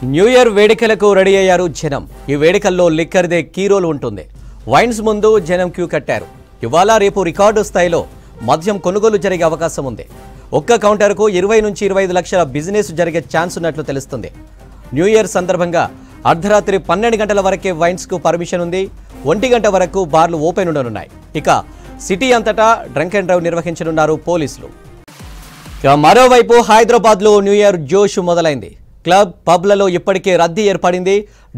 New year వేడుకలకు ready అయ్యారు జనం. ఈ వేడుకల్లో లిక్కర్దే కీ రోల్ ఉంటుంది. వైన్స్ ముందు జనం క్యూ కట్టారు. ఇవాళ రేపు రికార్డు స్థాయిలో మద్యం కొనుగోలు జరిగే అవకాశం ఉంది. ఒక్క కౌంటర్కు 20 నుంచి 25 లక్షల బిజినెస్ జరిగే ఛాన్స్ ఉన్నట్లు తెలుస్తుంది. న్యూ ఇయర్ సందర్భంగా అర్ధరాత్రి 12 గంటల వరకే వైన్స్కు పర్మిషన్ ఉంది. 1 గంట వరకు బార్లు ఓపెన్ ఉండనున్నాయి. ఇక సిటీ అంతటా డ్రంక్ అండ్ డ్రైవ్ నిర్వహించనున్నారు పోలీసులు. మరోవైపు హైదరాబాద్లో న్యూ ఇయర్ జోష్ మొదలైంది. క్లబ్ పబ్లలో ఇప్పటికే రద్దీ ఏర్పడింది.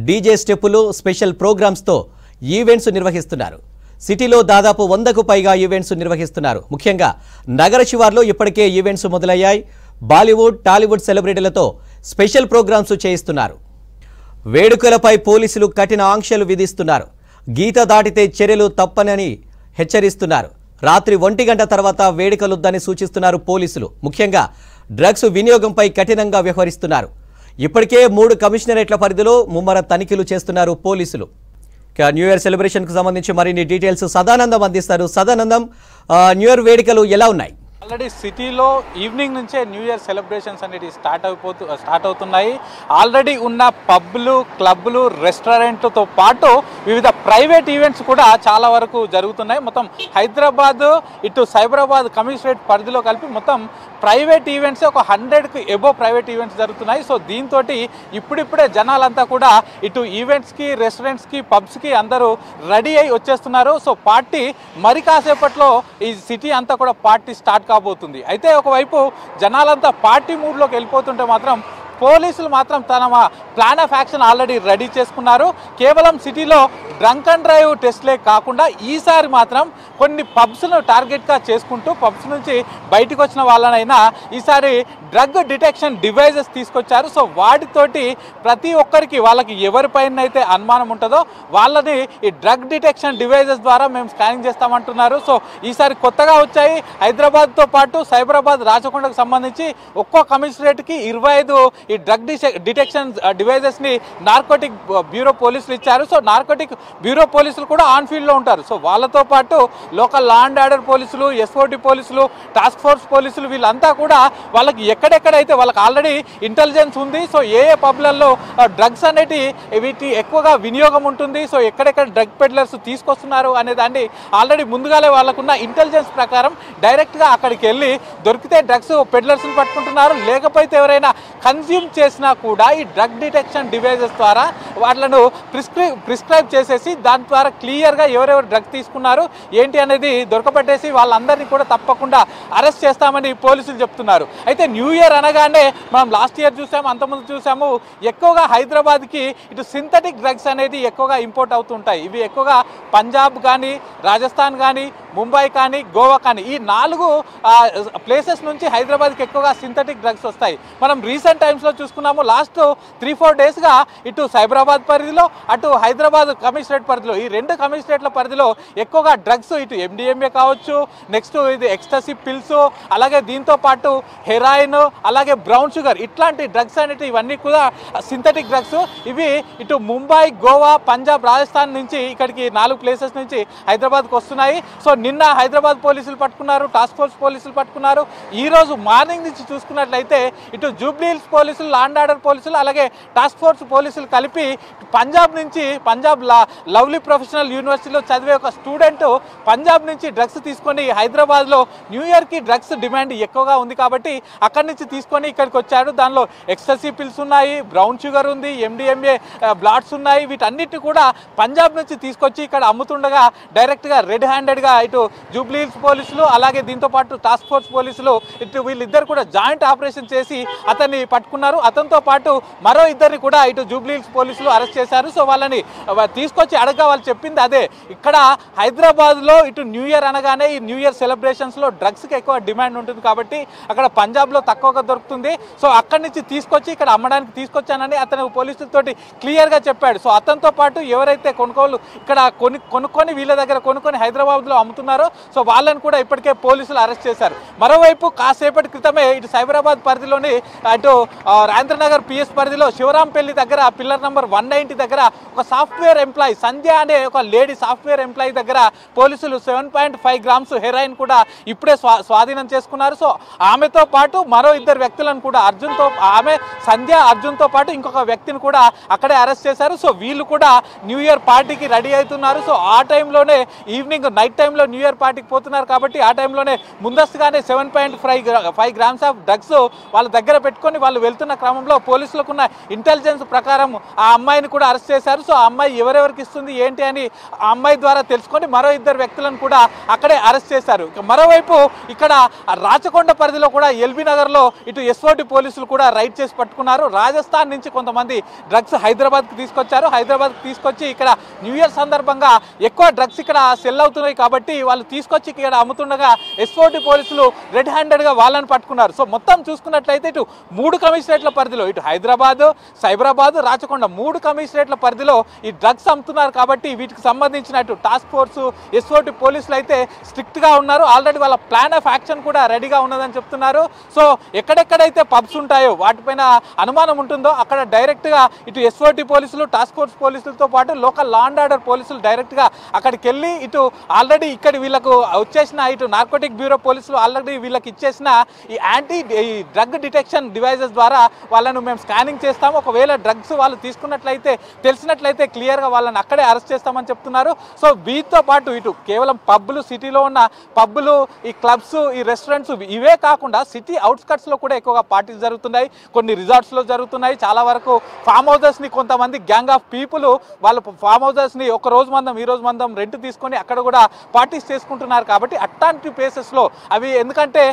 డీజే స్టెప్పులు, స్పెషల్ ప్రోగ్రామ్స్తో ఈవెంట్స్ నిర్వహిస్తున్నారు. సిటీలో దాదాపు 100కు పైగా ఈవెంట్స్ నిర్వహిస్తున్నారు. ముఖ్యంగా నగర శివార్లో ఇప్పటికే ఈవెంట్స్ మొదలయ్యాయి. బాలీవుడ్, టాలీవుడ్ సెలబ్రిటీలతో స్పెషల్ ప్రోగ్రామ్స్ చేయిస్తున్నారు. వేడుకలపై పోలీసులు కఠిన ఆంక్షలు విధిస్తున్నారు. గీత దాటితే చర్యలు తప్పనని హెచ్చరిస్తున్నారు. రాత్రి 1 గంట తర్వాత వేడుకలొద్దని సూచిస్తున్నారు పోలీసులు. ముఖ్యంగా డ్రగ్స్ వినియోగంపై కఠినంగా వ్యవహరిస్తున్నారు. ఇప్పటికే 3 కమిషనరేట్ల పరిధిలో ముమ్మర తనిఖీలు చేస్తున్నారు పోలీసులు. న్యూ ఇయర్ సెలబ్రేషన్కు సంబంధించి మరిన్ని డీటెయిల్స్ సదానందం అందిస్తారు. సదానందం, న్యూ ఇయర్ వేడుకలు ఎలా ఉన్నాయి? ఆల్రెడీ సిటీలో ఈవినింగ్ నుంచే న్యూ ఇయర్ సెలబ్రేషన్స్ అనేవి స్టార్ట్ అవుతున్నాయి. ఆల్రెడీ ఉన్న పబ్లు, క్లబ్లు, రెస్టారెంట్లతో పాటు వివిధ ప్రైవేట్ ఈవెంట్స్ కూడా చాలా వరకు జరుగుతున్నాయి. మొత్తం హైదరాబాద్ ఇటు సైబరాబాద్ కమిషనరేట్ పరిధిలో కలిపి మొత్తం ప్రైవేట్ ఈవెంట్స్ ఒక 100కి ఎబోవ్ ప్రైవేట్ ఈవెంట్స్ జరుగుతున్నాయి. సో దీంతో ఇప్పుడిప్పుడే జనాలంతా కూడా ఇటు ఈవెంట్స్కి, రెస్టారెంట్స్కి, పబ్స్కి అందరూ రెడీ అయి వచ్చేస్తున్నారు. సో పార్టీ మరి కాసేపట్లో ఈ సిటీ అంతా కూడా పార్టీ స్టార్ట్ కాబోతుంది. అయితే ఒకవైపు జనాలంతా పార్టీ మూడ్లోకి వెళ్ళిపోతుంటే మాత్రం పోలీసులు మాత్రం తన plan of action already ready చేసుకున్నారు. కేవలం సిటీలో డ్రంక్ అండ్ డ్రైవ్ టెస్ట్లే కాకుండా ఈసారి మాత్రం కొన్ని పబ్స్ను టార్గెట్గా చేసుకుంటూ పబ్స్ నుంచి బయటకు వచ్చిన వాళ్ళనైనా ఈసారి డ్రగ్ డిటెక్షన్ డివైజెస్ తీసుకొచ్చారు. సో వాటితోటి ప్రతి ఒక్కరికి వాళ్ళకి ఎవరిపైన అయితే అనుమానం ఉంటుందో వాళ్ళని ఈ డ్రగ్ డిటెక్షన్ డివైజెస్ ద్వారా మేము స్కానింగ్ చేస్తామంటున్నారు. సో ఈసారి కొత్తగా వచ్చాయి. హైదరాబాద్తో పాటు సైబరాబాద్, రాచకొండకు సంబంధించి ఒక్కో కమిషనరేట్కి 25 ఈ డ్రగ్ డిటెక్షన్ డివైజెస్ని నార్కోటిక్ బ్యూరో పోలీసులు ఇచ్చారు. సో నార్కోటిక్ బ్యూరో పోలీసులు కూడా ఆన్ ఫీల్డ్లో ఉంటారు. సో వాళ్ళతో పాటు లోకల్ లా అండ్ ఆర్డర్ పోలీసులు, ఎస్ఓటి పోలీసులు, టాస్క్ ఫోర్స్ పోలీసులు వీళ్ళంతా కూడా వాళ్ళకి ఎక్కడెక్కడైతే వాళ్ళకి ఆల్రెడీ ఇంటెలిజెన్స్ ఉంది. సో ఏ పబ్లలో డ్రగ్స్ అనేటి వీటి ఎక్కువగా వినియోగం ఉంటుంది, సో ఎక్కడెక్కడ డ్రగ్ పెడ్లర్స్ తీసుకొస్తున్నారు అనే దాన్ని ఆల్రెడీ ముందుగానే వాళ్ళకున్న ఇంటెలిజెన్స్ ప్రకారం డైరెక్ట్గా అక్కడికి వెళ్ళి దొరికితే డ్రగ్స్ పెడ్లర్స్ని పట్టుకుంటున్నారు. లేకపోతే ఎవరైనా కన్జ్యూమ్ చేసినా కూడా ఈ డ్రగ్ డిటెక్షన్ డివైజెస్ ద్వారా వాళ్ళను ప్రిస్క్రైబ్ చేసేసి దాని ద్వారా క్లియర్గా ఎవరెవరు డ్రగ్ తీసుకున్నారు ఏంటి అనేది దొరకబట్టేసి వాళ్ళందరినీ కూడా తప్పకుండా అరెస్ట్ చేస్తామని పోలీసులు చెప్తున్నారు. అయితే న్యూ ఇయర్ అనగానే మనం లాస్ట్ ఇయర్ చూసాము, అంతకుముందు చూసాము, ఎక్కువగా హైదరాబాద్కి ఇటు సింథటిక్ డ్రగ్స్ అనేది ఎక్కువగా ఇంపోర్ట్ అవుతుంటాయి. ఇవి ఎక్కువగా పంజాబ్ కానీ, రాజస్థాన్ కానీ, ముంబై కానీ, గోవా కానీ ఈ 4 ప్లేసెస్ నుంచి హైదరాబాద్కి ఎక్కువగా సింథటిక్ డ్రగ్స్ వస్తాయి. మనం రీసెంట్ టైమ్స్లో చూసుకున్నాము. లాస్ట్ 3-4 డేస్గా ఇటు సైబరాబాద్ పరిధిలో, అటు హైదరాబాద్ కమిషనరేట్ పరిధిలో, ఈ 2 కమిషనరేట్ల పరిధిలో ఎక్కువగా డ్రగ్స్ ఇటు MDMA కావచ్చు, నెక్స్ట్ ఇది ఎక్స్టసీ పిల్స్, అలాగే దీంతో పాటు హెరాయిన్, అలాగే బ్రౌన్ షుగర్, ఇట్లాంటి డ్రగ్స్ అనేవి ఇవన్నీ కూడా సింథటిక్ డ్రగ్స్. ఇవి ఇటు ముంబై, గోవా, పంజాబ్, రాజస్థాన్ నుంచి ఇక్కడికి 4 ప్లేసెస్ నుంచి హైదరాబాద్కి వస్తున్నాయి. సో నిన్న హైదరాబాద్ పోలీసులు పట్టుకున్నారు, టాస్క్ ఫోర్స్ పోలీసులు పట్టుకున్నారు. ఈ రోజు మార్నింగ్ నుంచి చూసుకున్నట్లయితే ఇటు జూబ్లీ హిల్స్ పోలీసులు, లా అండ్ ఆర్డర్ పోలీసులు, అలాగే టాస్క్ ఫోర్స్ పోలీసులు కలిపి పంజాబ్ నుంచి, పంజాబ్ లవ్లీ ప్రొఫెషనల్ యూనివర్సిటీలో చదివే ఒక స్టూడెంట్ పంజాబ్ నుంచి డ్రగ్స్ తీసుకొని హైదరాబాద్లో న్యూ ఇయర్కి డ్రగ్స్ డిమాండ్ ఎక్కువగా ఉంది కాబట్టి అక్కడి నుంచి తీసుకొని ఇక్కడికి వచ్చాడు. దానిలో ఎక్స్టసీ పిల్స్ ఉన్నాయి, బ్రౌన్ షుగర్ ఉంది, MDMA బ్లాట్స్ ఉన్నాయి. వీటన్నిటి కూడా పంజాబ్ నుంచి తీసుకొచ్చి ఇక్కడ అమ్ముతుండగా డైరెక్ట్గా రెడ్ హ్యాండెడ్గా ఇటు జూబ్లీ హిల్స్ పోలీసులు, అలాగే దీంతో పాటు టాస్క్ ఫోర్స్ పోలీసులు ఇటు వీళ్ళిద్దరు కూడా జాయింట్ ఆపరేషన్ చేసి అతన్ని పట్టుకున్నారు. అతనితో పాటు మరో 2 కూడా ఇటు జూబ్లీ హిల్స్ పోలీసులు అరెస్ట్ చేశారు. సో వాళ్ళని తీసుకొచ్చి అడగా వాళ్ళు చెప్పింది అదే, ఇక్కడ హైదరాబాద్లో ఇటు న్యూ ఇయర్ అనగానే ఈ న్యూ ఇయర్ సెలబ్రేషన్స్లో డ్రగ్స్కి ఎక్కువ డిమాండ్ ఉంటుంది కాబట్టి అక్కడ పంజాబ్లో తక్కువగా దొరుకుతుంది. సో అక్కడి నుంచి తీసుకొచ్చి ఇక్కడ అమ్మడానికి తీసుకొచ్చానని అతను పోలీసులతోటి క్లియర్గా చెప్పాడు. సో అతనితో పాటు ఎవరైతే కొనుగోలు ఇక్కడ కొనుక్కొని వీళ్ళ దగ్గర కొనుక్కొని హైదరాబాద్లో అమ్ముతున్నారో సో వాళ్ళని కూడా ఇప్పటికే పోలీసులు అరెస్ట్ చేశారు. మరోవైపు కాసేపటి క్రితమే ఇటు సైబరాబాద్ పరిధిలోని అటు రాజేంద్రనగర్ పిఎస్ పరిధిలో శివరాంపల్లి దగ్గర పిల్లర్ నెంబర్ 190 దగ్గర ఒక సాఫ్ట్వేర్ ఎంప్లాయీ సంధ్య అనే ఒక లేడీ సాఫ్ట్వేర్ ఎంప్లాయీ దగ్గర పోలీసులు 7.5 గ్రామ్స్ హెరాయిన్ కూడా ఇప్పుడే స్వాధీనం చేసుకున్నారు. సో ఆమెతో పాటు మరో 2 వ్యక్తులను కూడా ఆమె సంధ్య అర్జున్తో పాటు ఇంకొక వ్యక్తిని కూడా అక్కడే అరెస్ట్ చేశారు. సో వీళ్ళు కూడా న్యూ ఇయర్ పార్టీకి రెడీ అవుతున్నారు. సో ఆ టైంలోనే ఈవినింగ్ నైట్ టైంలో న్యూ ఇయర్ పార్టీకి పోతున్నారు కాబట్టి ఆ టైంలోనే ముందస్తుగానే 7.5 గ్రామ్స్ ఆఫ్ డ్రగ్స్ వాళ్ళ దగ్గర పెట్టుకొని వాళ్ళు వెళ్తున్న క్రమంలో పోలీసులకున్న ఇంటెలిజెన్స్ ప్రకారం ఆ అమ్మాయిని కూడా అరెస్ట్ చేశారు. సో ఆ అమ్మాయి ఎవరెవరికి ఇస్తుంది ఏంటి అని ఆ అమ్మాయి ద్వారా తెలుసుకొని మరో 2 వ్యక్తులను కూడా అక్కడే అరెస్ట్ చేశారు. మరోవైపు ఇక్కడ రాచకొండ పరిధిలో కూడా ఎల్బీ నగర్లో ఇటు ఎస్ఓటి పోలీసులు కూడా రైడ్ చేసి పట్టుకున్నారు. రాజస్థాన్ నుంచి కొంతమంది డ్రగ్స్ హైదరాబాద్కి తీసుకొచ్చారు. హైదరాబాద్కి తీసుకొచ్చి ఇక్కడ న్యూ ఇయర్ సందర్భంగా ఎక్కువ డ్రగ్స్ ఇక్కడ సెల్ అవుతున్నాయి కాబట్టి వాళ్ళు తీసుకొచ్చి ఇక్కడ అమ్ముతుండగా ఎస్ఓటి పోలీసులు రెడ్ హ్యాండెడ్గా వాళ్ళని పట్టుకున్నారు. సో మొత్తం చూసుకున్నట్లయితే ఇటు 3 కమిషనరేట్ల పరిధిలో ఇటు హైదరాబాద్, సైబరాబాద్, రాచకొండ 3 కమిషనరేట్ల పరిధిలో ఈ డ్రగ్స్ అమ్ముతున్నారు కాబట్టి వీటికి సంబంధించిన ఇటు టాస్క్ ఫోర్స్ ఎస్ఓటి పోలీసులు అయితే స్ట్రిక్ట్గా ఉన్నారు. ఆల్రెడీ వాళ్ళ ప్లాన్ ఆఫ్ యాక్షన్ కూడా రెడీగా ఉన్నదని చెప్తున్నారు. సో ఎక్కడెక్కడైతే పబ్స్ ఉంటాయో వాటిపైన అనుమానం ఉంటుందో అక్కడ డైరెక్ట్గా ఇటు ఎస్ఓటి పోలీసులు, టాస్క్ ఫోర్స్ పోలీసులతో పాటు లోకల్ లా అండ్ ఆర్డర్ పోలీసులు డైరెక్ట్గా అక్కడికి వెళ్ళి ఇటు ఆల్రెడీ ఇక్కడ వీళ్ళకు వచ్చేసిన ఇటు నార్కోటిక్ బ్యూరో పోలీసులు ఆల్రెడీ వీళ్ళకి ఇచ్చేసిన ఈ డ్రగ్ డిటెక్షన్ డివైజెస్ ద్వారా వాళ్ళను మేము స్కానింగ్ చేస్తాము. ఒకవేళ డ్రగ్స్ వాళ్ళు తీసుకున్నట్లయితే తెలిసినట్లయితే క్లియర్గా వాళ్ళని అక్కడే అరెస్ట్ చేస్తామని చెప్తున్నారు. సో వీటితో పాటు ఇటు కేవలం పబ్బులు, సిటీలో ఉన్న పబ్బులు, ఈ క్లబ్స్, ఈ రెస్టారెంట్స్ ఇవే కాకుండా సిటీ అవుట్స్కట్స్లో కూడా ఎక్కువగా పార్టీలు జరుగుతున్నాయి. కొన్ని రిసార్ట్స్లో జరుగుతున్నాయి. చాలా వరకు ఫామ్ హౌసెస్ని కొంతమంది గ్యాంగ్ ఆఫ్ పీపుల్ వాళ్ళు ఫామ్ హౌసెస్ని ఒక రోజు మందం ఈ రోజు మందం రెంట్ తీసుకొని అక్కడ కూడా పార్టీస్ చేసుకుంటున్నారు. కాబట్టి అట్లాంటి ప్లేసెస్లో అవి ఎందుకంటే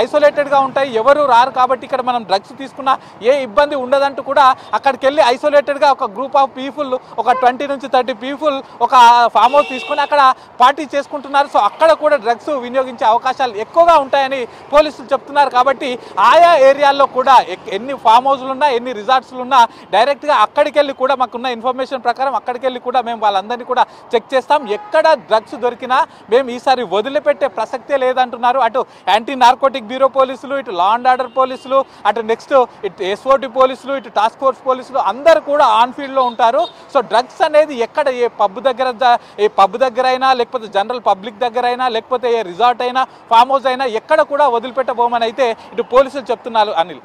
ఐసోలేటెడ్గా ఉంటాయి, ఎవరు రారు కాబట్టి ఇక్కడ మనం డ్రగ్స్ తీసుకున్నా ఏ ఇబ్బంది ఉండదంటూ కూడా అక్కడికి వెళ్ళి ఐసోలేటెడ్గా ఒక గ్రూప్ ఆఫ్ పీపుల్ ఒక 20 నుంచి 30 పీపుల్ ఒక ఫామ్ హౌస్ తీసుకొని అక్కడ పార్టీ చేసుకుంటున్నారు. సో అక్కడ కూడా డ్రగ్స్ వినియోగించే అవకాశాలు ఎక్కువగా ఉంటాయని పోలీసులు చెప్తున్నారు. కాబట్టి ఆయా ఏరియాల్లో కూడా ఎన్ని ఫామ్ హౌస్లు ఉన్నా ఎన్ని రిసార్ట్స్లు ఉన్నా డైరెక్ట్గా అక్కడికి వెళ్ళి కూడా మాకున్న ఇన్ఫర్మేషన్ ప్రకారం అక్కడికి వెళ్ళి కూడా మేము వాళ్ళందరినీ కూడా చెక్ చేస్తాం. ఎక్కడ డ్రగ్స్ దొరికినా మేము ఈసారి వదిలిపెట్టే ప్రసక్తే లేదంటున్నారు. అటు యాంటీ నార్కోటిక్ బ్యూరో పోలీసులు, ఇటు లా అండ్ ఆర్డర్ పోలీసులు, అటు నెక్స్ట్ ఇటు ఎస్ఓటి పోలీసులు, ఇటు టాస్క్ ఫోర్స్ పోలీసులు అందరూ కూడా ఆన్ ఫీల్డ్లో ఉంటారు. సో డ్రగ్స్ అనేది ఎక్కడ ఏ పబ్ దగ్గర అయినా లేకపోతే జనరల్ పబ్లిక్ దగ్గర అయినా లేకపోతే ఏ రిసార్ట్ అయినా ఫామ్ హౌస్ అయినా ఎక్కడ కూడా వదిలిపెట్టబోమని అయితే ఇటు పోలీసులు చెప్తున్నారు. అనిల్.